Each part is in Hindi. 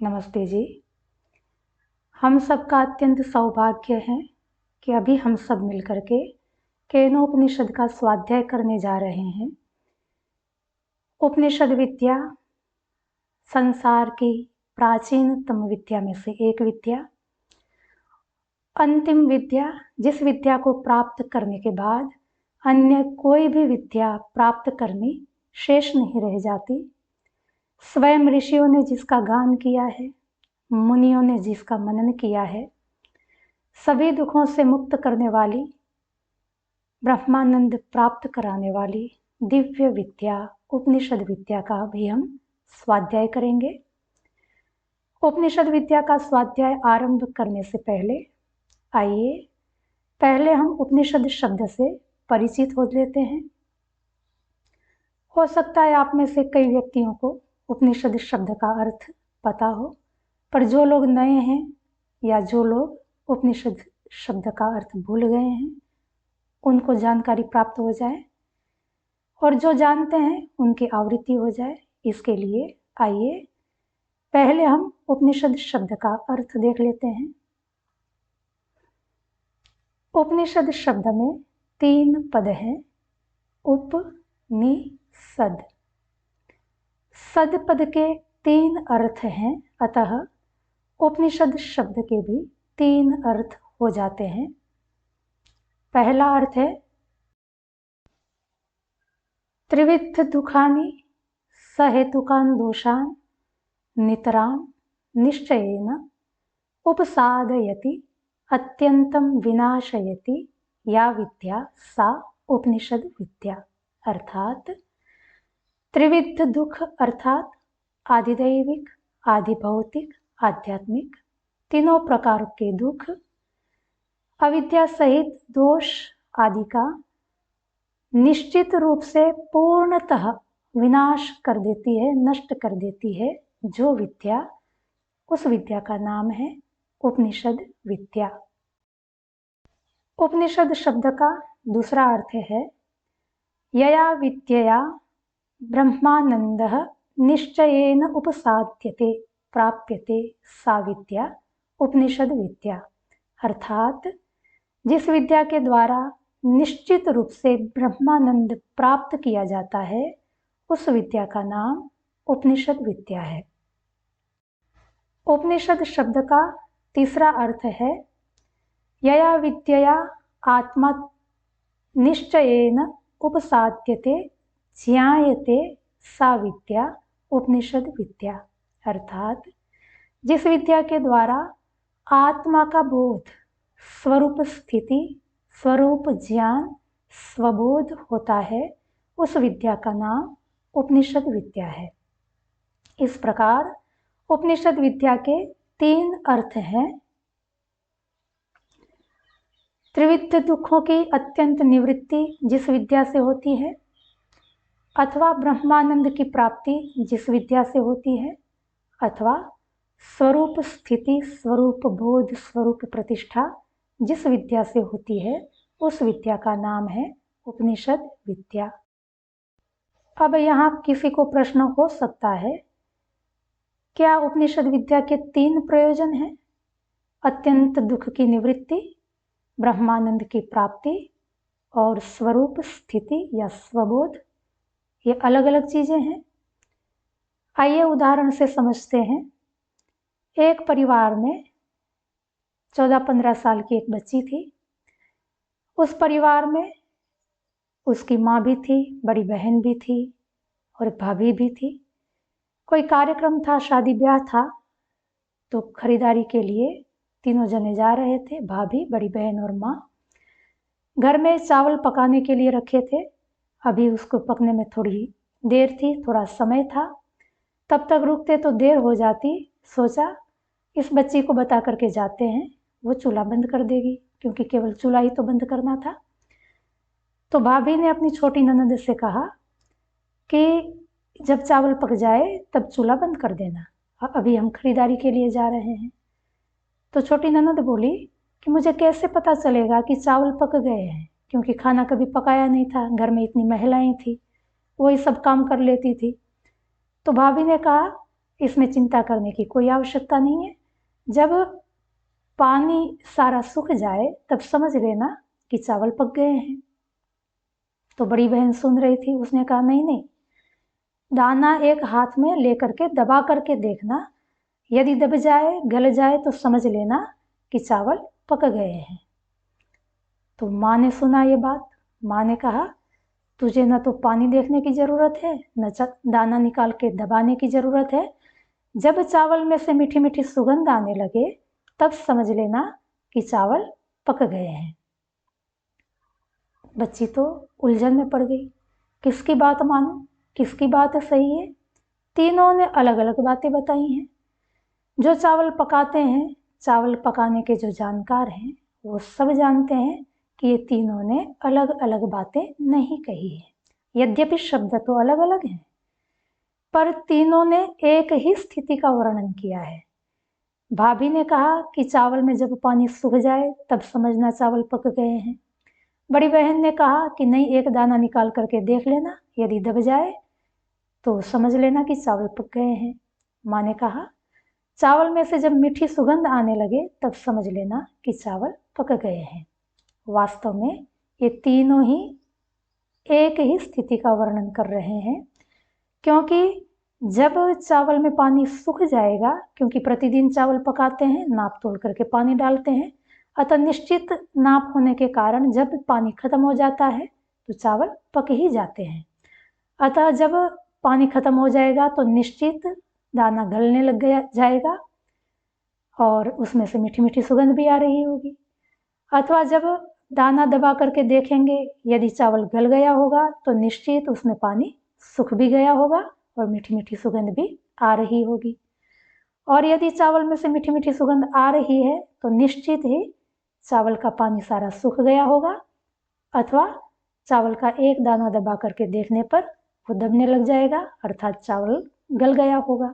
नमस्ते जी। हम सबका अत्यंत सौभाग्य है कि अभी हम सब मिलकर के केनोपनिषद का स्वाध्याय करने जा रहे हैं। उपनिषद विद्या संसार की प्राचीनतम विद्या में से एक विद्या, अंतिम विद्या, जिस विद्या को प्राप्त करने के बाद अन्य कोई भी विद्या प्राप्त करनी शेष नहीं रह जाती। स्वयं ऋषियों ने जिसका गान किया है, मुनियों ने जिसका मनन किया है, सभी दुखों से मुक्त करने वाली, ब्रह्मानंद प्राप्त कराने वाली दिव्य विद्या उपनिषद विद्या का भी हम स्वाध्याय करेंगे। उपनिषद विद्या का स्वाध्याय आरंभ करने से पहले आइए पहले हम उपनिषद शब्द से परिचित हो लेते हैं। हो सकता है आप में से कई व्यक्तियों को उपनिषद शब्द का अर्थ पता हो, पर जो लोग नए हैं या जो लोग उपनिषद शब्द का अर्थ भूल गए हैं उनको जानकारी प्राप्त हो जाए, और जो जानते हैं उनकी आवृत्ति हो जाए। इसके लिए आइए पहले हम उपनिषद शब्द का अर्थ देख लेते हैं। उपनिषद शब्द में 3 पद हैं। उपनिषद, सद पद के 3 अर्थ हैं, अतः उपनिषद शब्द के भी 3 अर्थ हो जाते हैं। पहला अर्थ है त्रिविध दुखानि सहेतुकान् दोषान् नितरां निश्चयेन उपसादयति अत्यंतं विनाशयति या विद्या सा उपनिषद विद्या। अर्थात त्रिविध दुख अर्थात आदिदैविक, आदिभौतिक, आध्यात्मिक तीनों प्रकार के दुख, अविद्या सहित दोष आदि का निश्चित रूप से पूर्णतः विनाश कर देती है, नष्ट कर देती है जो विद्या, उस विद्या का नाम है उपनिषद विद्या। उपनिषद शब्द का दूसरा अर्थ है यया विद्यया ब्रह्मानंदः निश्चयेन उपसाद्यते प्राप्यते सा विद्या उपनिषद विद्या। अर्थात जिस विद्या के द्वारा निश्चित रूप से ब्रह्मानंद प्राप्त किया जाता है उस विद्या का नाम उपनिषद विद्या है। उपनिषद शब्द का तीसरा अर्थ है यया विद्यया आत्मा निश्चयेन उपसाद्यते ज्ञायते सा विद्या उपनिषद विद्या। अर्थात जिस विद्या के द्वारा आत्मा का बोध, स्वरूप स्थिति, स्वरूप ज्ञान, स्वबोध होता है, उस विद्या का नाम उपनिषद विद्या है। इस प्रकार उपनिषद विद्या के 3 अर्थ हैं। त्रिविध दुखों की अत्यंत निवृत्ति जिस विद्या से होती है, अथवा ब्रह्मानंद की प्राप्ति जिस विद्या से होती है, अथवा स्वरूप स्थिति, स्वरूप बोध, स्वरूप प्रतिष्ठा जिस विद्या से होती है, उस विद्या का नाम है उपनिषद विद्या। अब यहाँ किसी को प्रश्न हो सकता है, क्या उपनिषद विद्या के 3 प्रयोजन हैं? अत्यंत दुख की निवृत्ति, ब्रह्मानंद की प्राप्ति और स्वरूप स्थिति या स्वबोध, ये अलग अलग चीजें हैं। आइए उदाहरण से समझते हैं। एक परिवार में 14-15 साल की एक बच्ची थी। उस परिवार में उसकी माँ भी थी, बड़ी बहन भी थी और भाभी भी थी। कोई कार्यक्रम था, शादी ब्याह था, तो खरीदारी के लिए तीनों जने जा रहे थे, भाभी, बड़ी बहन और माँ। घर में चावल पकाने के लिए रखे थे, अभी उसको पकने में थोड़ी देर थी, थोड़ा समय था, तब तक रुकते तो देर हो जाती। सोचा इस बच्ची को बता करके जाते हैं, वो चूल्हा बंद कर देगी, क्योंकि केवल चूल्हा ही तो बंद करना था। तो भाभी ने अपनी छोटी ननद से कहा कि जब चावल पक जाए तब चूल्हा बंद कर देना, अभी हम खरीदारी के लिए जा रहे हैं। तो छोटी ननद बोली कि मुझे कैसे पता चलेगा कि चावल पक गए हैं, क्योंकि खाना कभी पकाया नहीं था, घर में इतनी महिलाएं थी, वही सब काम कर लेती थी। तो भाभी ने कहा इसमें चिंता करने की कोई आवश्यकता नहीं है। जब पानी सारा सूख जाए तब समझ लेना कि चावल पक गए हैं। तो बड़ी बहन सुन रही थी, उसने कहा नहीं नहीं, दाना एक हाथ में लेकर के दबा करके देखना, यदि दब जाए गल जाए तो समझ लेना कि चावल पक गए हैं। तो माँ ने सुना ये बात। माँ ने कहा तुझे न तो पानी देखने की ज़रूरत है, न दाना निकाल के दबाने की ज़रूरत है। जब चावल में से मीठी मीठी सुगंध आने लगे तब समझ लेना कि चावल पक गए हैं। बच्ची तो उलझन में पड़ गई, किसकी बात मानूं, किसकी बात सही है। तीनों ने अलग अलग बातें बताई हैं। जो चावल पकाते हैं, चावल पकाने के जो जानकार हैं, वो सब जानते हैं कि ये तीनों ने अलग अलग बातें नहीं कही है। यद्यपि शब्द तो अलग अलग हैं, पर तीनों ने एक ही स्थिति का वर्णन किया है। भाभी ने कहा कि चावल में जब पानी सूख जाए तब समझना चावल पक गए हैं। बड़ी बहन ने कहा कि नहीं, एक दाना निकाल करके देख लेना, यदि दब जाए तो समझ लेना कि चावल पक गए हैं। माँ ने कहा चावल में से जब मीठी सुगंध आने लगे तब समझ लेना कि चावल पक गए हैं। वास्तव में ये तीनों ही एक ही स्थिति का वर्णन कर रहे हैं, क्योंकि जब चावल में पानी सूख जाएगा, क्योंकि प्रतिदिन चावल पकाते हैं, नाप तोल करके पानी डालते हैं, अतः निश्चित नाप होने के कारण जब पानी खत्म हो जाता है तो चावल पक ही जाते हैं। अतः जब पानी खत्म हो जाएगा तो निश्चित दाना गलने लग जाएगा और उसमें से मीठी मीठी सुगंध भी आ रही होगी। अथवा जब दाना दबा करके देखेंगे, यदि चावल गल गया होगा तो निश्चित उसमें पानी सूख भी गया होगा और मीठी मीठी सुगंध भी आ रही होगी। और यदि चावल में से मीठी मीठी सुगंध आ रही है तो निश्चित ही चावल का पानी सारा सूख गया होगा, अथवा चावल का एक दाना दबा करके देखने पर वो दबने लग जाएगा, अर्थात चावल गल गया होगा।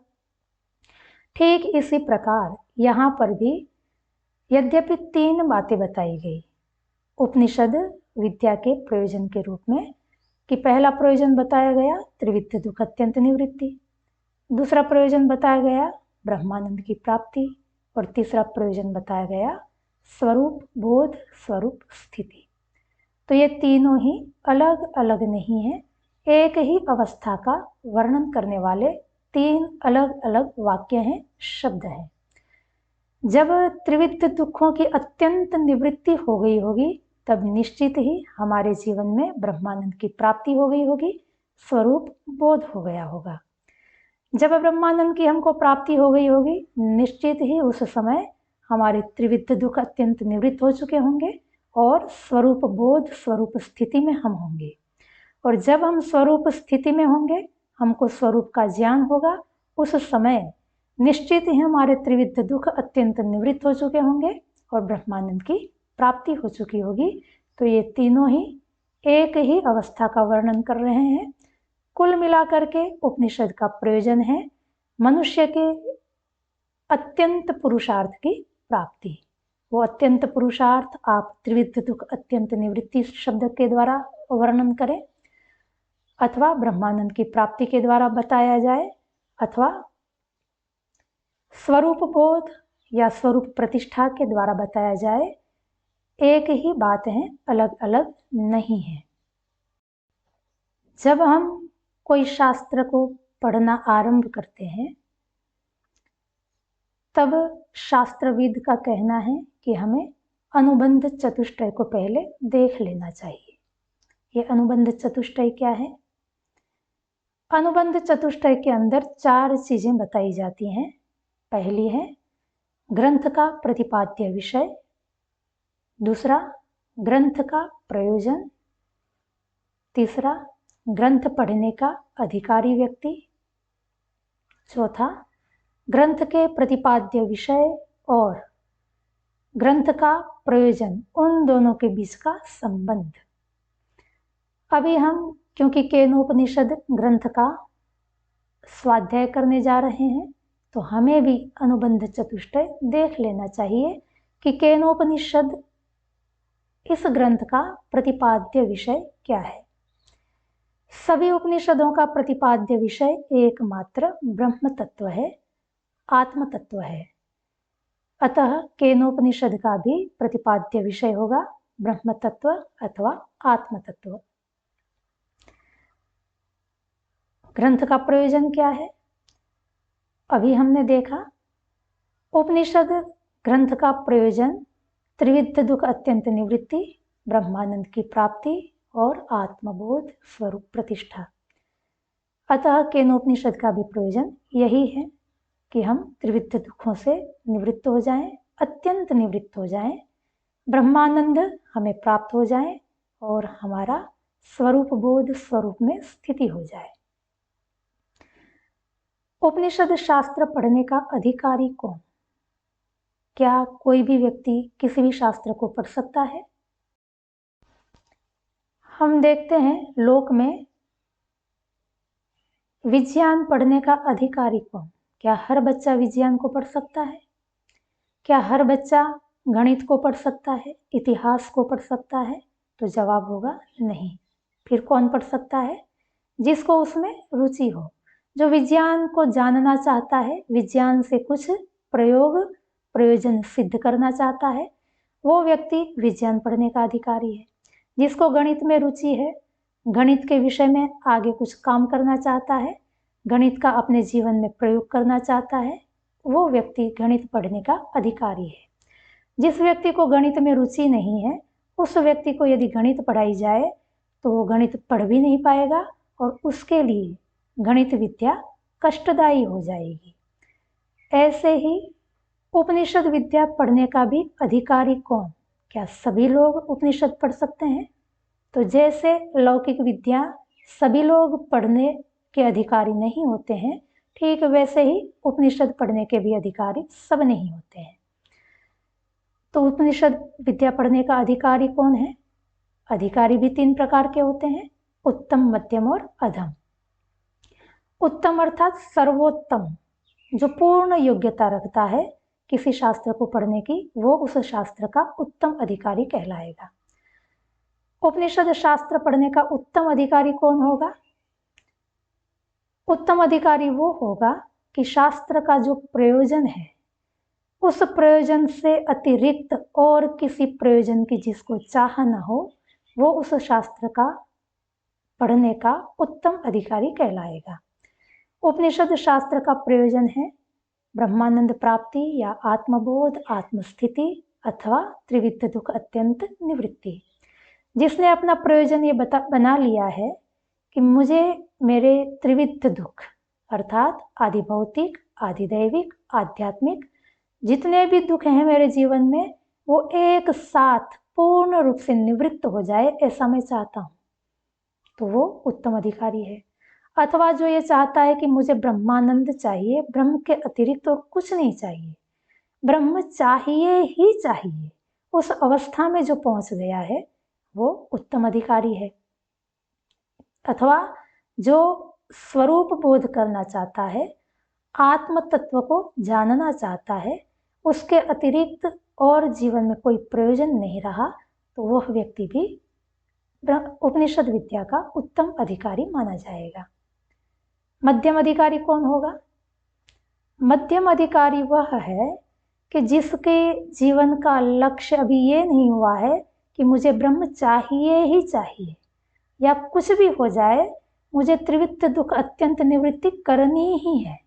ठीक इसी प्रकार यहाँ पर भी यद्यपि 3 बातें बताई गई उपनिषद विद्या के प्रयोजन के रूप में, कि पहला प्रयोजन बताया गया त्रिविध दुख अत्यंत निवृत्ति, दूसरा प्रयोजन बताया गया ब्रह्मानंद की प्राप्ति, और तीसरा प्रयोजन बताया गया स्वरूप बोध, स्वरूप स्थिति। तो ये तीनों ही अलग अलग नहीं है, एक ही अवस्था का वर्णन करने वाले 3 अलग अलग वाक्य हैं, शब्द हैं। जब त्रिविध दुखों की अत्यंत निवृत्ति हो गई होगी तब निश्चित ही हमारे जीवन में ब्रह्मानंद की प्राप्ति हो गई होगी, स्वरूप बोध हो गया होगा। जब ब्रह्मानंद की हमको प्राप्ति हो गई होगी, निश्चित ही उस समय हमारे त्रिविध दुख अत्यंत निवृत्त हो चुके होंगे और स्वरूप बोध, स्वरूप स्थिति में हम होंगे। और जब हम स्वरूप स्थिति में होंगे, हमको स्वरूप का ज्ञान होगा, उस समय निश्चित ही हमारे त्रिविध दुख अत्यंत निवृत्त हो चुके होंगे और ब्रह्मानंद की प्राप्ति हो चुकी होगी। तो ये तीनों ही एक ही अवस्था का वर्णन कर रहे हैं। कुल मिलाकर के उपनिषद का प्रयोजन है मनुष्य के अत्यंत पुरुषार्थ की प्राप्ति। वो अत्यंत पुरुषार्थ आप त्रिविध दुख अत्यंत निवृत्ति शब्द के द्वारा वर्णन करें, अथवा ब्रह्मानंद की प्राप्ति के द्वारा बताया जाए, अथवा स्वरूप बोध या स्वरूप प्रतिष्ठा के द्वारा बताया जाए, एक ही बात है, अलग अलग नहीं है। जब हम कोई शास्त्र को पढ़ना आरंभ करते हैं तब शास्त्रविद का कहना है कि हमें अनुबंध चतुष्टय को पहले देख लेना चाहिए। ये अनुबंध चतुष्टय क्या है? अनुबंध चतुष्टय के अंदर 4 चीजें बताई जाती हैं। पहली है ग्रंथ का प्रतिपाद्य विषय, दूसरा ग्रंथ का प्रयोजन, तीसरा ग्रंथ पढ़ने का अधिकारी व्यक्ति, चौथा ग्रंथ के प्रतिपाद्य विषय और ग्रंथ का प्रयोजन, उन दोनों के बीच का संबंध। अभी हम क्योंकि केनोपनिषद ग्रंथ का स्वाध्याय करने जा रहे हैं तो हमें भी अनुबंध चतुष्टय देख लेना चाहिए कि केनोपनिषद इस ग्रंथ का प्रतिपाद्य विषय क्या है। सभी उपनिषदों का प्रतिपाद्य विषय एकमात्र ब्रह्म तत्व है, आत्म तत्व है। अतः केनोपनिषद का भी प्रतिपाद्य विषय होगा ब्रह्म तत्व अथवा आत्म तत्व। ग्रंथ का प्रयोजन क्या है? अभी हमने देखा उपनिषद ग्रंथ का प्रयोजन त्रिविध दुख अत्यंत निवृत्ति, ब्रह्मानंद की प्राप्ति और आत्मबोध स्वरूप प्रतिष्ठा। अतः केनोपनिषद का भी प्रयोजन यही है कि हम त्रिविध दुखों से निवृत्त हो जाएं, अत्यंत निवृत्त हो जाएं, ब्रह्मानंद हमें प्राप्त हो जाए और हमारा स्वरूप बोध स्वरूप में स्थिति हो जाए। उपनिषद शास्त्र पढ़ने का अधिकारी कौन? क्या कोई भी व्यक्ति किसी भी शास्त्र को पढ़ सकता है? हम देखते हैं लोक में विज्ञान पढ़ने का अधिकारी कौन? क्या हर बच्चा विज्ञान को पढ़ सकता है? क्या हर बच्चा गणित को पढ़ सकता है, इतिहास को पढ़ सकता है? तो जवाब होगा नहीं। फिर कौन पढ़ सकता है? जिसको उसमें रुचि हो, जो विज्ञान को जानना चाहता है, विज्ञान से कुछ प्रयोजन सिद्ध करना चाहता है, वो व्यक्ति विज्ञान पढ़ने का अधिकारी है। जिसको गणित में रुचि है, गणित के विषय में आगे कुछ काम करना चाहता है, गणित का अपने जीवन में प्रयोग करना चाहता है, वो व्यक्ति गणित पढ़ने का अधिकारी है। जिस व्यक्ति को गणित में रुचि नहीं है, उस व्यक्ति को यदि गणित पढ़ाई जाए तो वो गणित पढ़ भी नहीं पाएगा और उसके लिए गणित विद्या कष्टदायी हो जाएगी। ऐसे ही उपनिषद विद्या पढ़ने का भी अधिकारी कौन? क्या सभी लोग उपनिषद पढ़ सकते हैं? तो जैसे लौकिक विद्या सभी लोग पढ़ने के अधिकारी नहीं होते हैं, ठीक वैसे ही उपनिषद पढ़ने के भी अधिकारी सब नहीं होते हैं। तो उपनिषद विद्या पढ़ने का अधिकारी कौन है? अधिकारी भी 3 प्रकार के होते हैं, उत्तम, मध्यम और अधम। उत्तम अर्थात सर्वोत्तम, जो पूर्ण योग्यता रखता है किसी शास्त्र को पढ़ने की, वो उस शास्त्र का उत्तम अधिकारी कहलाएगा। उपनिषद शास्त्र पढ़ने का उत्तम अधिकारी कौन होगा? उत्तम अधिकारी वो होगा कि शास्त्र का जो प्रयोजन है, उस प्रयोजन से अतिरिक्त और किसी प्रयोजन की जिसको चाह न हो, वो उस शास्त्र का पढ़ने का उत्तम अधिकारी कहलाएगा। उपनिषद शास्त्र का प्रयोजन है ब्रह्मानंद प्राप्ति या आत्मबोध, आत्मस्थिति अथवा त्रिविध दुख अत्यंत निवृत्ति। जिसने अपना प्रयोजन ये बना लिया है कि मुझे मेरे त्रिविध दुख अर्थात आदि भौतिक, आदि दैविक, आध्यात्मिक जितने भी दुख हैं मेरे जीवन में, वो एक साथ पूर्ण रूप से निवृत्त हो जाए, ऐसा मैं चाहता हूँ, तो वो उत्तम अधिकारी है। अथवा जो ये चाहता है कि मुझे ब्रह्मानंद चाहिए, ब्रह्म के अतिरिक्त और कुछ नहीं चाहिए, ब्रह्म चाहिए ही चाहिए, उस अवस्था में जो पहुंच गया है वो उत्तम अधिकारी है। अथवा जो स्वरूप बोध करना चाहता है, आत्म तत्व को जानना चाहता है, उसके अतिरिक्त और जीवन में कोई प्रयोजन नहीं रहा, तो वह व्यक्ति भी उपनिषद विद्या का उत्तम अधिकारी माना जाएगा। मध्यम अधिकारी कौन होगा? मध्यम अधिकारी वह है कि जिसके जीवन का लक्ष्य अभी ये नहीं हुआ है कि मुझे ब्रह्म चाहिए ही चाहिए, या कुछ भी हो जाए मुझे त्रिविध दुख अत्यंत निवृत्ति करनी ही है,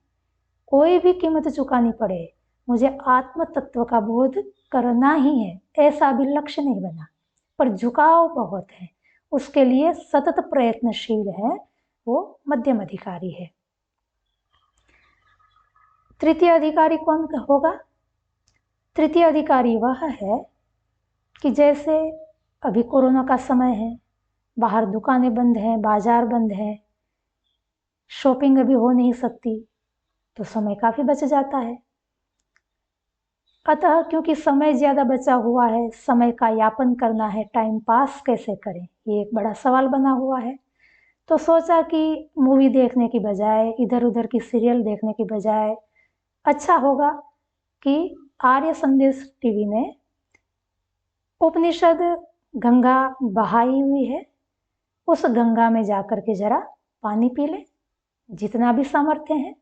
कोई भी कीमत चुकानी पड़े, मुझे आत्म तत्व का बोध करना ही है, ऐसा भी लक्ष्य नहीं बना, पर झुकाव बहुत है, उसके लिए सतत प्रयत्नशील है, वो मध्यम अधिकारी है। तृतीय अधिकारी कौन होगा? तृतीय अधिकारी वह है कि जैसे अभी कोरोना का समय है, बाहर दुकानें बंद हैं, बाजार बंद हैं, शॉपिंग अभी हो नहीं सकती, तो समय काफ़ी बच जाता है। अतः क्योंकि समय ज़्यादा बचा हुआ है, समय का यापन करना है, टाइम पास कैसे करें, ये एक बड़ा सवाल बना हुआ है। तो सोचा कि मूवी देखने की बजाय, इधर उधर की सीरियल देखने की बजाय अच्छा होगा कि आर्य संदेश टीवी ने उपनिषद गंगा बहाई हुई है, उस गंगा में जाकर के जरा पानी पी लें, जितना भी सामर्थ्य है।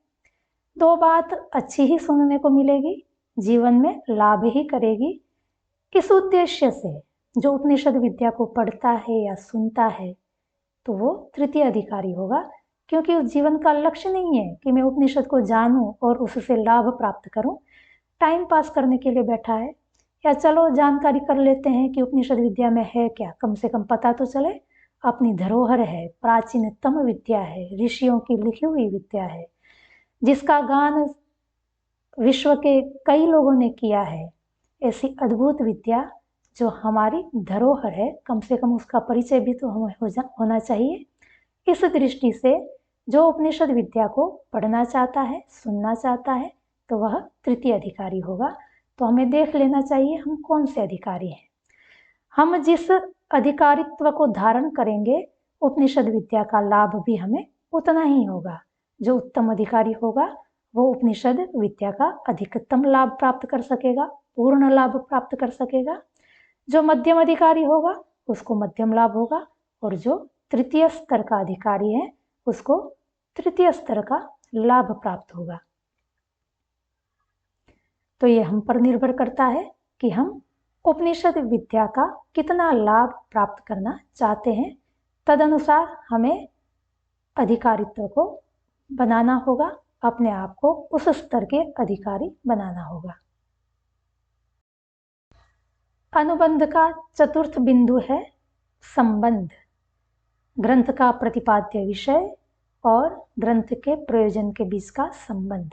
2 बात अच्छी ही सुनने को मिलेगी, जीवन में लाभ ही करेगी। इस उद्देश्य से जो उपनिषद विद्या को पढ़ता है या सुनता है तो वो तृतीय अधिकारी होगा, क्योंकि उस जीवन का लक्ष्य नहीं है कि मैं उपनिषद को जानूं और उससे लाभ प्राप्त करूं। टाइम पास करने के लिए बैठा है, या चलो जानकारी कर लेते हैं कि उपनिषद विद्या में है क्या, कम से कम पता तो चले। अपनी धरोहर है, प्राचीनतम विद्या है, ऋषियों की लिखी हुई विद्या है, जिसका गान विश्व के कई लोगों ने किया है। ऐसी अद्भुत विद्या जो हमारी धरोहर है, कम से कम उसका परिचय भी तो हमें होना चाहिए। इस दृष्टि से जो उपनिषद विद्या को पढ़ना चाहता है, सुनना चाहता है, तो वह तृतीय अधिकारी होगा। तो हमें देख लेना चाहिए हम कौन से अधिकारी हैं। हम जिस अधिकारित्व को धारण करेंगे, उपनिषद विद्या का लाभ भी हमें उतना ही होगा। जो उत्तम अधिकारी होगा वो उपनिषद विद्या का अधिकतम लाभ प्राप्त कर सकेगा, पूर्ण लाभ प्राप्त कर सकेगा। जो मध्यम अधिकारी होगा उसको मध्यम लाभ होगा, और जो तृतीय स्तर का अधिकारी है उसको तृतीय स्तर का लाभ प्राप्त होगा। तो ये हम पर निर्भर करता है कि हम उपनिषद विद्या का कितना लाभ प्राप्त करना चाहते हैं। तदनुसार हमें अधिकारित्व को बनाना होगा, अपने आप को उस स्तर के अधिकारी बनाना होगा। अनुबंध का चतुर्थ बिंदु है संबंध। ग्रंथ का प्रतिपाद्य विषय और ग्रंथ के प्रयोजन के बीच का संबंध।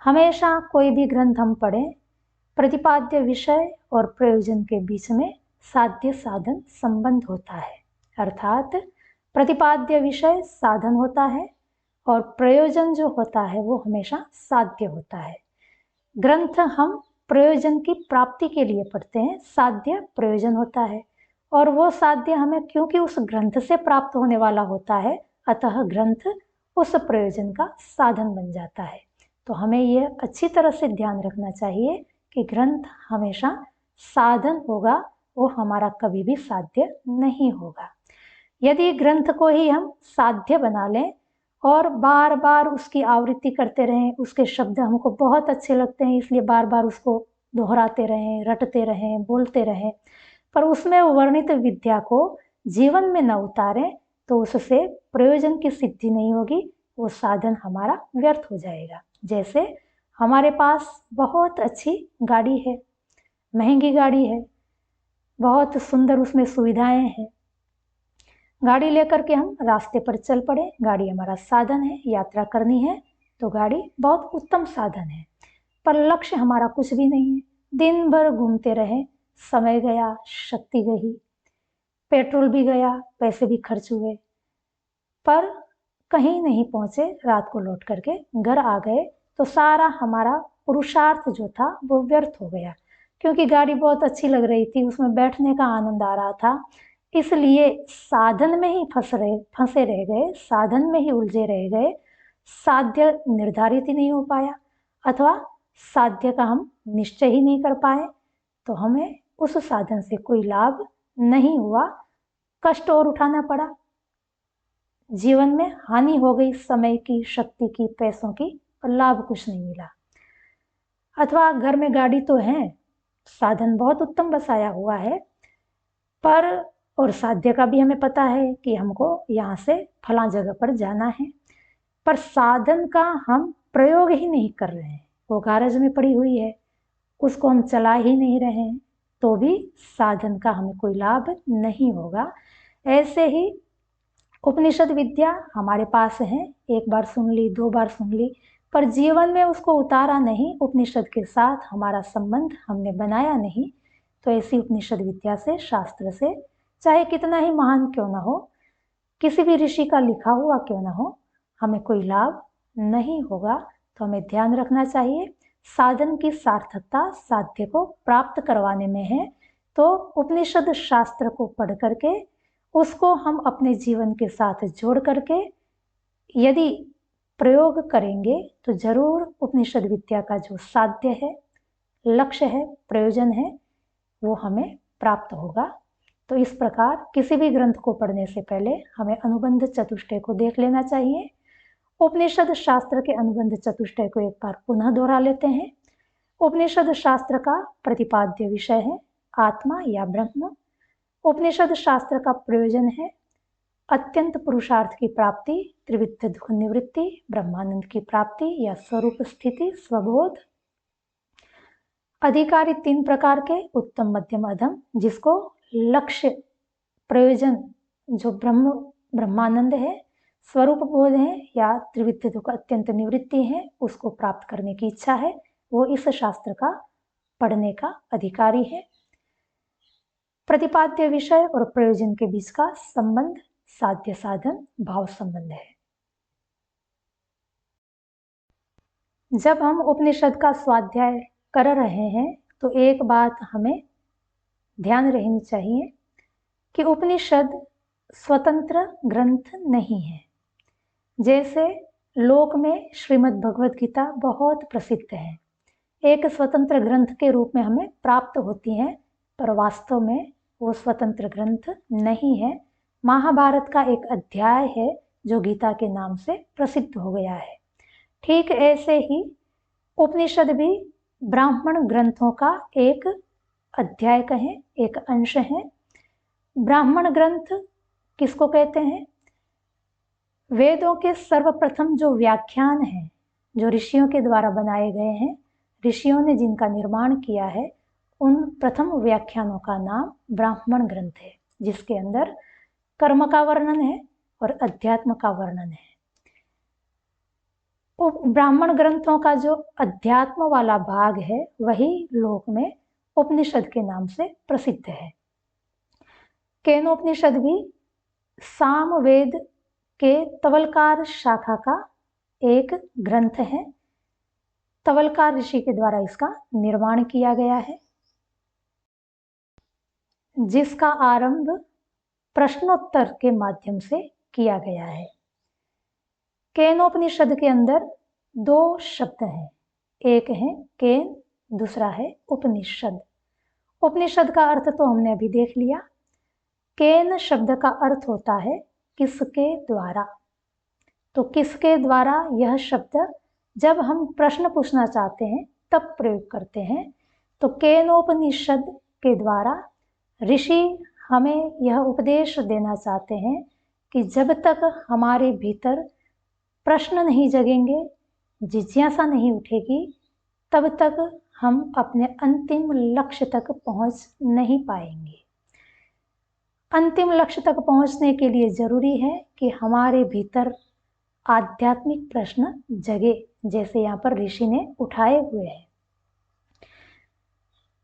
हमेशा कोई भी ग्रंथ हम पढ़ें, प्रतिपाद्य विषय और प्रयोजन के बीच में साध्य साधन संबंध होता है। अर्थात प्रतिपाद्य विषय साधन होता है और प्रयोजन जो होता है वो हमेशा साध्य होता है। ग्रंथ हम प्रयोजन की प्राप्ति के लिए पढ़ते हैं, साध्य प्रयोजन होता है, और वो साध्य हमें क्योंकि उस ग्रंथ से प्राप्त होने वाला होता है, अतः ग्रंथ उस प्रयोजन का साधन बन जाता है। तो हमें यह अच्छी तरह से ध्यान रखना चाहिए कि ग्रंथ हमेशा साधन होगा, वो हमारा कभी भी साध्य नहीं होगा। यदि ग्रंथ को ही हम साध्य बना लें और बार बार उसकी आवृत्ति करते रहें, उसके शब्द हमको बहुत अच्छे लगते हैं इसलिए बार बार उसको दोहराते रहें, रटते रहें, बोलते रहें, पर उसमें वर्णित विद्या को जीवन में न उतारें, तो उससे प्रयोजन की सिद्धि नहीं होगी, वो साधन हमारा व्यर्थ हो जाएगा। जैसे हमारे पास बहुत अच्छी गाड़ी है, महंगी गाड़ी है, बहुत सुंदर उसमें सुविधाएं हैं, गाड़ी लेकर के हम रास्ते पर चल पड़े, गाड़ी हमारा साधन है, यात्रा करनी है तो गाड़ी बहुत उत्तम साधन है, पर लक्ष्य हमारा कुछ भी नहीं है। दिन भर घूमते रहे, समय गया, शक्ति गई, पेट्रोल भी गया, पैसे भी खर्च हुए, पर कहीं नहीं पहुंचे। रात को लौट करके घर आ गए तो सारा हमारा पुरुषार्थ जो था वो व्यर्थ हो गया, क्योंकि गाड़ी बहुत अच्छी लग रही थी, उसमें बैठने का आनंद आ रहा था, इसलिए साधन में ही फंसे रह गए, साधन में ही उलझे रह गए, साध्य निर्धारित ही नहीं हो पाया, अथवा साध्य का हम निश्चय ही नहीं कर पाए, तो हमें उस साधन से कोई लाभ नहीं हुआ, कष्ट और उठाना पड़ा, जीवन में हानि हो गई, समय की, शक्ति की, पैसों की, और लाभ कुछ नहीं मिला। अथवा घर में गाड़ी तो है, साधन बहुत उत्तम बसाया हुआ है, पर और साध्य का भी हमें पता है कि हमको यहाँ से फलां जगह पर जाना है, पर साधन का हम प्रयोग ही नहीं कर रहे हैं, वो गैरेज में पड़ी हुई है, उसको हम चला ही नहीं रहे हैं, तो भी साधन का हमें कोई लाभ नहीं होगा। ऐसे ही उपनिषद विद्या हमारे पास है, एक बार सुन ली, 2 बार सुन ली, पर जीवन में उसको उतारा नहीं, उपनिषद के साथ हमारा संबंध हमने बनाया नहीं, तो ऐसी उपनिषद विद्या से, शास्त्र से, चाहे कितना ही महान क्यों ना हो, किसी भी ऋषि का लिखा हुआ क्यों ना हो, हमें कोई लाभ नहीं होगा। तो हमें ध्यान रखना चाहिए, साधन की सार्थकता साध्य को प्राप्त करवाने में है, तो उपनिषद शास्त्र को पढ़ करके उसको हम अपने जीवन के साथ जोड़ करके यदि प्रयोग करेंगे तो जरूर उपनिषद विद्या का जो साध्य है, लक्ष्य है, प्रयोजन है, वो हमें प्राप्त होगा। तो इस प्रकार किसी भी ग्रंथ को पढ़ने से पहले हमें अनुबंध चतुष्टय को देख लेना चाहिए। उपनिषद शास्त्र के अनुबंध चतुष्टय को एक बार पुनः दोहरा लेते हैं। उपनिषद शास्त्र का प्रतिपाद्य विषय है आत्मा या ब्रह्म। उपनिषद शास्त्र का प्रयोजन है अत्यंत पुरुषार्थ की प्राप्ति, त्रिविध दुख निवृत्ति, ब्रह्मानंद की प्राप्ति या स्वरूप स्थिति, स्वबोध। अधिकारी 3 प्रकार के, उत्तम, मध्यम, अधम, जिसको लक्ष्य प्रयोजन जो ब्रह्मानंद है, स्वरूप बोध है या त्रिविध दुख अत्यंत निवृत्ति है, उसको प्राप्त करने की इच्छा है, वो इस शास्त्र का पढ़ने का अधिकारी है। प्रतिपाद्य विषय और प्रयोजन के बीच का संबंध साध्य साधन भाव संबंध है। जब हम उपनिषद का स्वाध्याय कर रहे हैं तो एक बात हमें ध्यान रहनी चाहिए कि उपनिषद स्वतंत्र ग्रंथ नहीं है। जैसे लोक में श्रीमद् भगवद गीता बहुत प्रसिद्ध है, एक स्वतंत्र ग्रंथ के रूप में हमें प्राप्त होती है, पर वास्तव में वो स्वतंत्र ग्रंथ नहीं है। महाभारत का एक अध्याय है जो गीता के नाम से प्रसिद्ध हो गया है। ठीक ऐसे ही उपनिषद भी ब्राह्मण ग्रंथों का एक अध्याय कहें, एक अंश है। ब्राह्मण ग्रंथ किसको कहते हैं? वेदों के सर्वप्रथम जो व्याख्यान हैं, जो ऋषियों के द्वारा बनाए गए हैं, ऋषियों ने जिनका निर्माण किया है, उन प्रथम व्याख्यानों का नाम ब्राह्मण ग्रंथ है, जिसके अंदर कर्म का वर्णन है और अध्यात्म का वर्णन है। ब्राह्मण ग्रंथों का जो अध्यात्म वाला भाग है वही लोक में उपनिषद के नाम से प्रसिद्ध है। केनोपनिषद भी सामवेद के तवलकार शाखा का एक ग्रंथ है। तवलकार ऋषि के द्वारा इसका निर्माण किया गया है, जिसका आरंभ प्रश्नोत्तर के माध्यम से किया गया है। केनोपनिषद के अंदर 2 शब्द हैं, एक है केन, दूसरा है उपनिषद। उपनिषद का अर्थ तो हमने अभी देख लिया। केन शब्द का अर्थ होता है किसके द्वारा। तो किसके द्वारा यह शब्द जब हम प्रश्न पूछना चाहते हैं तब प्रयोग करते हैं। तो केनोपनिषद के द्वारा ऋषि हमें यह उपदेश देना चाहते हैं कि जब तक हमारे भीतर प्रश्न नहीं जगेंगे, जिज्ञासा नहीं उठेगी, तब तक हम अपने अंतिम लक्ष्य तक पहुंच नहीं पाएंगे। अंतिम लक्ष्य तक पहुंचने के लिए जरूरी है कि हमारे भीतर आध्यात्मिक प्रश्न जगे, जैसे यहाँ पर ऋषि ने उठाए हुए हैं।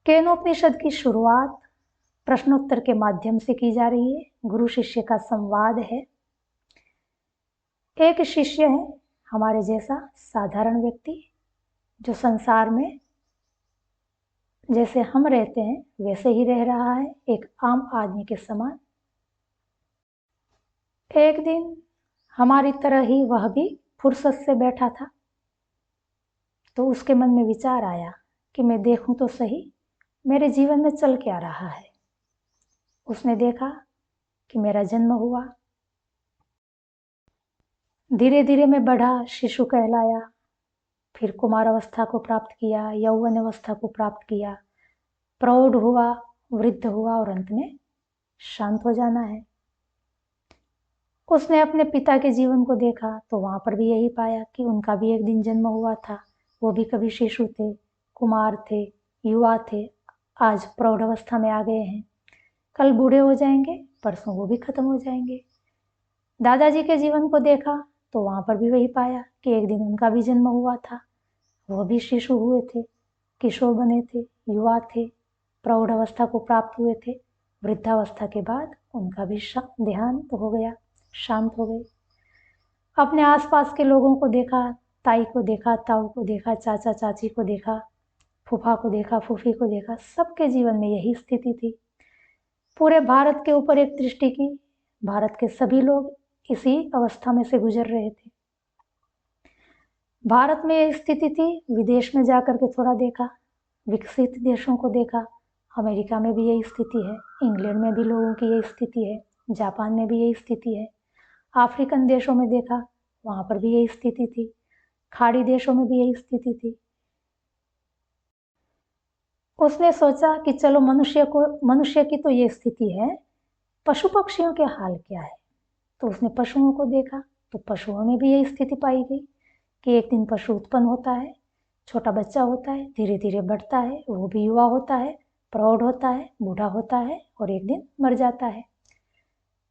केनोपनिषद की शुरुआत प्रश्नोत्तर के माध्यम से की जा रही है। गुरु शिष्य का संवाद है। एक शिष्य है हमारे जैसा साधारण व्यक्ति, जो संसार में जैसे हम रहते हैं वैसे ही रह रहा है, एक आम आदमी के समान। एक दिन हमारी तरह ही वह भी फुर्सत से बैठा था, तो उसके मन में विचार आया कि मैं देखूं तो सही मेरे जीवन में चल क्या रहा है। उसने देखा कि मेरा जन्म हुआ, धीरे धीरे मैं बढ़ा, शिशु कहलाया, फिर कुमार अवस्था को प्राप्त किया, यौवन अवस्था को प्राप्त किया, प्रौढ़ हुआ, वृद्ध हुआ और अंत में शांत हो जाना है। उसने अपने पिता के जीवन को देखा तो वहां पर भी यही पाया कि उनका भी एक दिन जन्म हुआ था। वो भी कभी शिशु थे, कुमार थे, युवा थे, आज प्रौढ़ अवस्था में आ गए हैं। कल बूढ़े हो जाएंगे, परसों वो भी खत्म हो जाएंगे। दादाजी के जीवन को देखा तो वहां पर भी वही पाया कि एक दिन उनका भी जन्म हुआ था, वो भी शिशु हुए थे, किशोर बने थे, युवा थे, प्रौढ़ अवस्था को प्राप्त हुए थे, वृद्धावस्था के बाद उनका भी देहांत हो गया, शांत हो गए। अपने आसपास के लोगों को देखा, ताई को देखा, ताऊ को देखा, चाचा चाची को देखा, फूफा को देखा, फूफी को देखा, सबके जीवन में यही स्थिति थी। पूरे भारत के ऊपर एक दृष्टि की, भारत के सभी लोग इसी अवस्था में से गुजर रहे थे। भारत में यह स्थिति थी, विदेश में जाकर के थोड़ा देखा, विकसित देशों को देखा, अमेरिका में भी यही स्थिति है, इंग्लैंड में भी लोगों की यही स्थिति है, जापान में भी यही स्थिति है, अफ्रीकन देशों में देखा वहाँ पर भी यही स्थिति थी, खाड़ी देशों में भी यही स्थिति थी। उसने सोचा कि चलो मनुष्य की तो ये स्थिति है, पशु पक्षियों के हाल क्या है। तो उसने पशुओं को देखा तो पशुओं में भी यही स्थिति पाई गई कि एक दिन पशु उत्पन्न होता है, छोटा बच्चा होता है, धीरे धीरे बढ़ता है, वो भी युवा होता है, प्रौढ़ होता है, बूढ़ा होता है और एक दिन मर जाता है।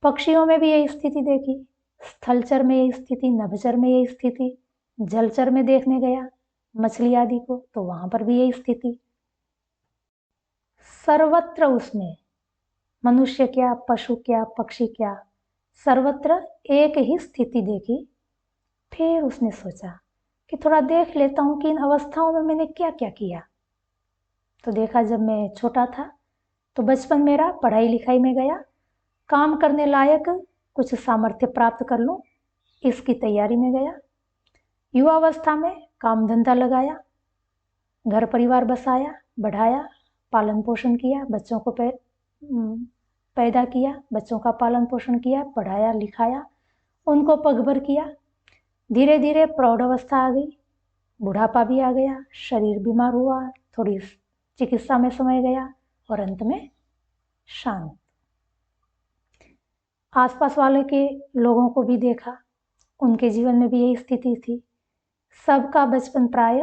पक्षियों में भी यही स्थिति देखी, स्थलचर में यही स्थिति, नभचर में यही स्थिति, जलचर में देखने गया मछली आदि को तो वहां पर भी यही स्थिति। सर्वत्र उसने, मनुष्य क्या, पशु क्या, पक्षी क्या, सर्वत्र एक ही स्थिति देखी। फिर उसने सोचा कि थोड़ा देख लेता हूँ कि इन अवस्थाओं में मैंने क्या क्या किया। तो देखा जब मैं छोटा था तो बचपन मेरा पढ़ाई लिखाई में गया, काम करने लायक कुछ सामर्थ्य प्राप्त कर लूँ इसकी तैयारी में गया। युवावस्था में काम धंधा लगाया, घर परिवार बसाया, बढ़ाया, पालन पोषण किया, बच्चों को पैदा किया, बच्चों का पालन पोषण किया, पढ़ाया लिखाया, उनको पगभर किया। धीरे धीरे प्रौढ़ अवस्था आ गई, बुढ़ापा भी आ गया, शरीर बीमार हुआ, थोड़ी चिकित्सा में समय गया और अंत में शांत। आसपास वाले के लोगों को भी देखा, उनके जीवन में भी यही स्थिति थी। सबका बचपन प्राय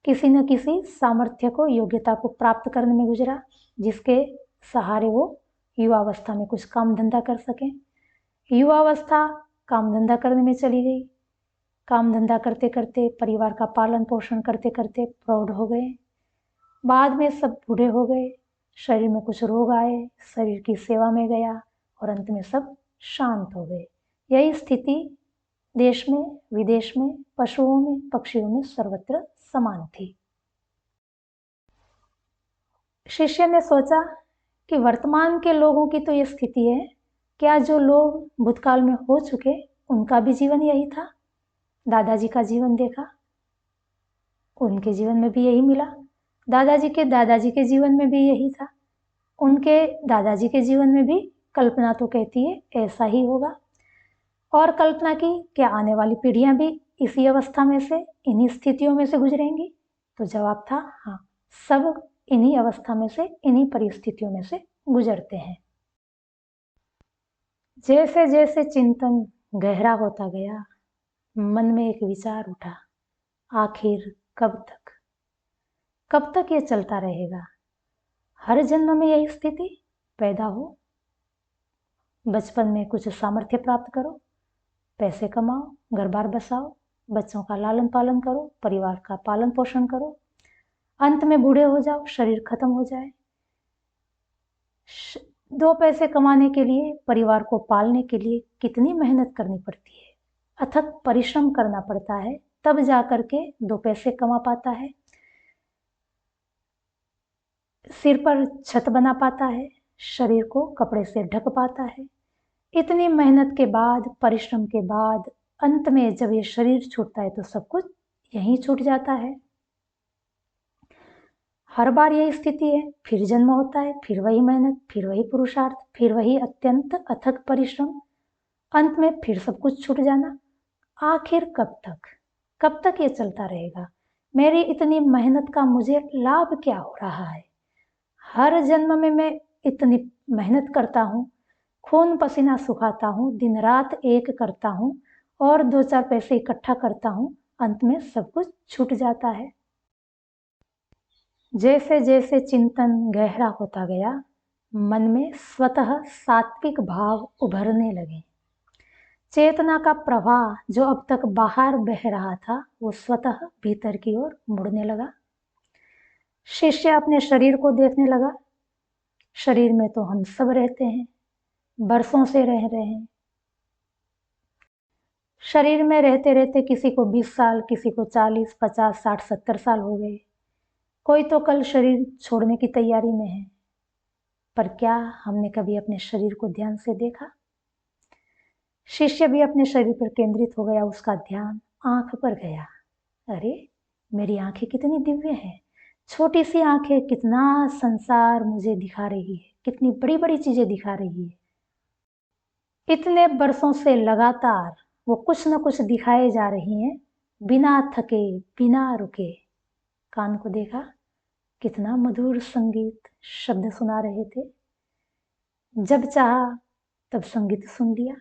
किसी न किसी सामर्थ्य को, योग्यता को प्राप्त करने में गुजरा, जिसके सहारे वो युवावस्था में कुछ काम धंधा कर सकें। युवावस्था काम धंधा करने में चली गई, काम धंधा करते करते, परिवार का पालन पोषण करते करते प्रौढ़ हो गए। बाद में सब बूढ़े हो गए, शरीर में कुछ रोग आए, शरीर की सेवा में गया और अंत में सब शांत हो गए। यही स्थिति देश में, विदेश में, पशुओं में, पक्षियों में सर्वत्र समान थी। शिष्य ने सोचा कि वर्तमान के लोगों की तो ये स्थिति है, क्या जो लोग भूतकाल में हो चुके उनका भी जीवन यही था? दादाजी का जीवन देखा, उनके जीवन में भी यही मिला। दादाजी के जीवन में भी यही था, उनके दादाजी के जीवन में भी कल्पना तो कहती है ऐसा ही होगा। और कल्पना की क्या आने वाली पीढ़ियां भी इसी अवस्था में से, इन्हीं स्थितियों में से गुजरेंगी? तो जवाब था हाँ, सब इन्हीं अवस्था में से, इन्हीं परिस्थितियों में से गुजरते हैं। जैसे जैसे चिंतन गहरा होता गया, मन में एक विचार उठा, आखिर कब तक ये चलता रहेगा? हर जन्म में यही स्थिति पैदा हो, बचपन में कुछ सामर्थ्य प्राप्त करो, पैसे कमाओ, घर बार बसाओ, बच्चों का लालन पालन करो, परिवार का पालन पोषण करो, अंत में बूढ़े हो जाओ, शरीर खत्म हो जाए। 2 पैसे कमाने के लिए, परिवार को पालने के लिए कितनी मेहनत करनी पड़ती है, अथक परिश्रम करना पड़ता है, तब जाकर के 2 पैसे कमा पाता है, सिर पर छत बना पाता है, शरीर को कपड़े से ढक पाता है। इतनी मेहनत के बाद, परिश्रम के बाद अंत में जब ये शरीर छूटता है तो सब कुछ यहीं छूट जाता है। हर बार यही स्थिति है, फिर जन्म होता है, फिर वही मेहनत, फिर वही पुरुषार्थ, फिर वही अत्यंत अथक परिश्रम, अंत में फिर सब कुछ छूट जाना। आखिर कब तक ये चलता रहेगा? मेरी इतनी मेहनत का मुझे लाभ क्या हो रहा है? हर जन्म में मैं इतनी मेहनत करता हूँ, खून पसीना सुखाता हूँ, दिन रात एक करता हूँ और 2-4 पैसे इकट्ठा करता हूँ, अंत में सब कुछ छूट जाता है। जैसे जैसे चिंतन गहरा होता गया, मन में स्वतः सात्विक भाव उभरने लगे। चेतना का प्रवाह जो अब तक बाहर बह रहा था, वो स्वतः भीतर की ओर मुड़ने लगा। शिष्य अपने शरीर को देखने लगा। शरीर में तो हम सब रहते हैं, बरसों से रह रहे हैं। शरीर में रहते रहते किसी को 20 साल, किसी को 40, 50, 60, 70 साल हो गए। कोई तो कल शरीर छोड़ने की तैयारी में है। पर क्या हमने कभी अपने शरीर को ध्यान से देखा? शिष्य भी अपने शरीर पर केंद्रित हो गया, उसका ध्यान आंख पर गया। अरे, मेरी आंखें कितनी दिव्य हैं, छोटी सी आंखें कितना संसार मुझे दिखा रही है, कितनी बड़ी बड़ी चीजें दिखा रही है। इतने बरसों से लगातार वो कुछ न कुछ दिखाए जा रही हैं, बिना थके बिना रुके। कान को देखा, कितना मधुर संगीत शब्द सुना रहे थे। जब चाहा तब संगीत सुन लिया,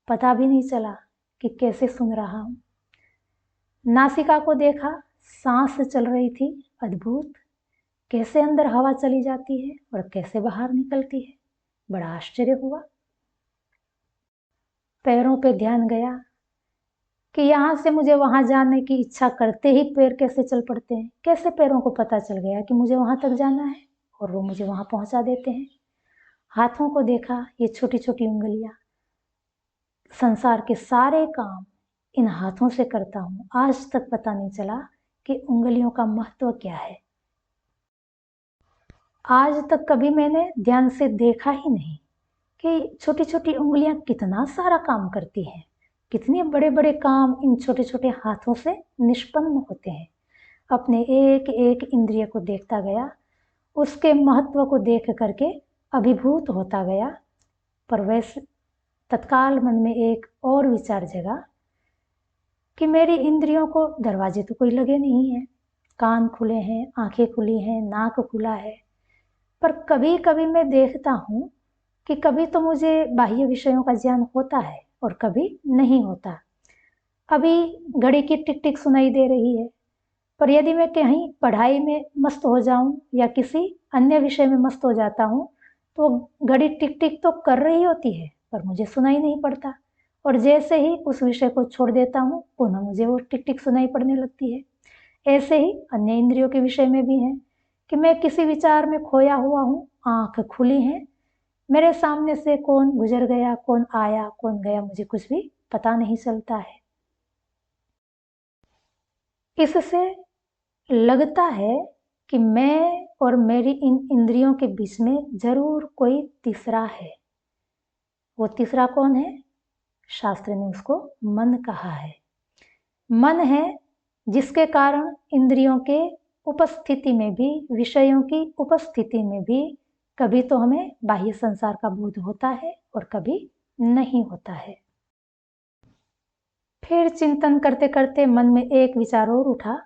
पता भी नहीं चला कि कैसे सुन रहा हूं। नासिका को देखा, सांस चल रही थी, अद्भुत। कैसे अंदर हवा चली जाती है और कैसे बाहर निकलती है, बड़ा आश्चर्य हुआ। पैरों पे ध्यान गया कि यहां से मुझे वहां जाने की इच्छा करते ही पैर कैसे चल पड़ते हैं। कैसे पैरों को पता चल गया कि मुझे वहां तक जाना है और वो मुझे वहां पहुंचा देते हैं। हाथों को देखा, ये छोटी छोटी उंगलियां, संसार के सारे काम इन हाथों से करता हूं। आज तक पता नहीं चला कि उंगलियों का महत्व क्या है। आज तक कभी मैंने ध्यान से देखा ही नहीं कि छोटी छोटी उंगलियां कितना सारा काम करती हैं, कितने बड़े बड़े काम इन छोटे छोटे हाथों से निष्पन्न होते हैं। अपने एक एक इंद्रिय को देखता गया, उसके महत्व को देख करके अभिभूत होता गया। पर वैसे तत्काल मन में एक और विचार जगा कि मेरी इंद्रियों को दरवाजे तो कोई लगे नहीं है, कान खुले हैं, आंखें खुली हैं, नाक खुला है। पर कभी कभी मैं देखता हूँ कि कभी तो मुझे बाह्य विषयों का ज्ञान होता है और कभी नहीं होता। अभी घड़ी की टिक टिक सुनाई दे रही है, पर यदि मैं कहीं पढ़ाई में मस्त हो जाऊं या किसी अन्य विषय में मस्त हो जाता हूं तो घड़ी टिक टिक तो कर रही होती है पर मुझे सुनाई नहीं पड़ता। और जैसे ही उस विषय को छोड़ देता हूं पुनः मुझे वो टिक टिक सुनाई पड़ने लगती है। ऐसे ही अन्य इंद्रियों के विषय में भी है कि मैं किसी विचार में खोया हुआ हूँ, आंख खुली है, मेरे सामने से कौन गुजर गया, कौन आया, कौन गया, मुझे कुछ भी पता नहीं चलता है। इससे लगता है कि मैं और मेरी इन इंद्रियों के बीच में जरूर कोई तीसरा है। वो तीसरा कौन है? शास्त्र ने उसको मन कहा है। मन है जिसके कारण इंद्रियों के उपस्थिति में भी, विषयों की उपस्थिति में भी कभी तो हमें बाह्य संसार का बोध होता है और कभी नहीं होता है। फिर चिंतन करते करते मन में एक विचार और उठा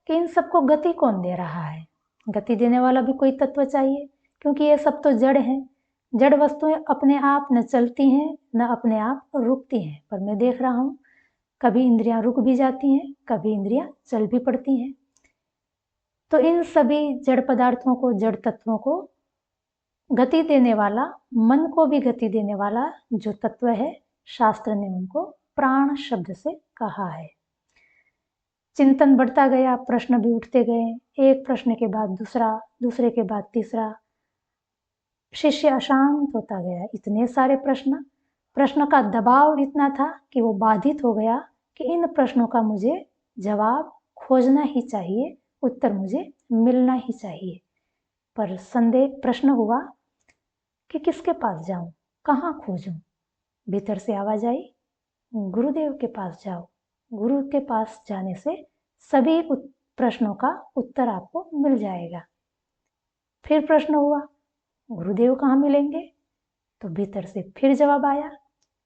कि इन सबको गति कौन दे रहा है। गति देने वाला भी कोई तत्व चाहिए, क्योंकि ये सब तो जड़ हैं। जड़ वस्तुएं अपने आप न चलती हैं न अपने आप रुकती हैं। पर मैं देख रहा हूँ कभी इंद्रियां रुक भी जाती हैं, कभी इंद्रियां चल भी पड़ती हैं। तो इन सभी जड़ पदार्थों को, जड़ तत्वों को गति देने वाला, मन को भी गति देने वाला जो तत्व है, शास्त्र ने उनको प्राण शब्द से कहा है। चिंतन बढ़ता गया, प्रश्न भी उठते गए, एक प्रश्न के बाद दूसरा, दूसरे के बाद तीसरा। शिष्य अशांत होता गया। इतने सारे प्रश्न का दबाव इतना था कि वो बाधित हो गया कि इन प्रश्नों का मुझे जवाब खोजना ही चाहिए, उत्तर मुझे मिलना ही चाहिए। पर संदेह, प्रश्न हुआ कि किसके पास जाऊं, कहाँ खोजूं। भीतर से आवाज आई, गुरुदेव के पास जाओ। गुरु के पास जाने से सभी प्रश्नों का उत्तर आपको मिल जाएगा। फिर प्रश्न हुआ, गुरुदेव कहाँ मिलेंगे? तो भीतर से फिर जवाब आया,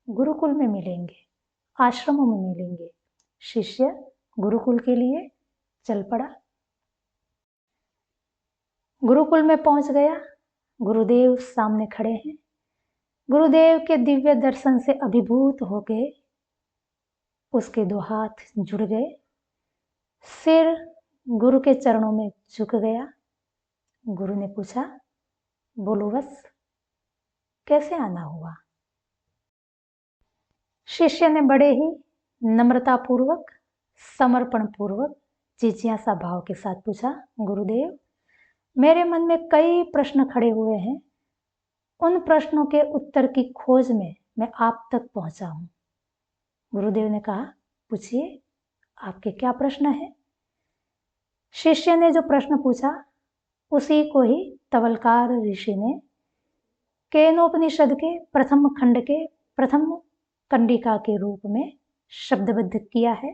गुरुकुल में मिलेंगे, आश्रमों में मिलेंगे। शिष्य गुरुकुल के लिए चल पड़ा। गुरुकुल में पहुंच गया। गुरुदेव सामने खड़े हैं। गुरुदेव के दिव्य दर्शन से अभिभूत हो गए। उसके दो हाथ जुड़ गए, सिर गुरु के चरणों में झुक गया। गुरु ने पूछा, बोलो बस, कैसे आना हुआ? शिष्य ने बड़े ही नम्रता पूर्वक, समर्पण पूर्वक, जिज्ञासा भाव के साथ पूछा, गुरुदेव, मेरे मन में कई प्रश्न खड़े हुए हैं। उन प्रश्नों के उत्तर की खोज में मैं आप तक पहुंचा हूं। गुरुदेव ने कहा, पूछिए, आपके क्या प्रश्न है? शिष्य ने जो प्रश्न पूछा उसी को ही तवलकार ऋषि ने केनोपनिषद के प्रथम खंड के प्रथम कंडिका के रूप में शब्दबद्ध किया है।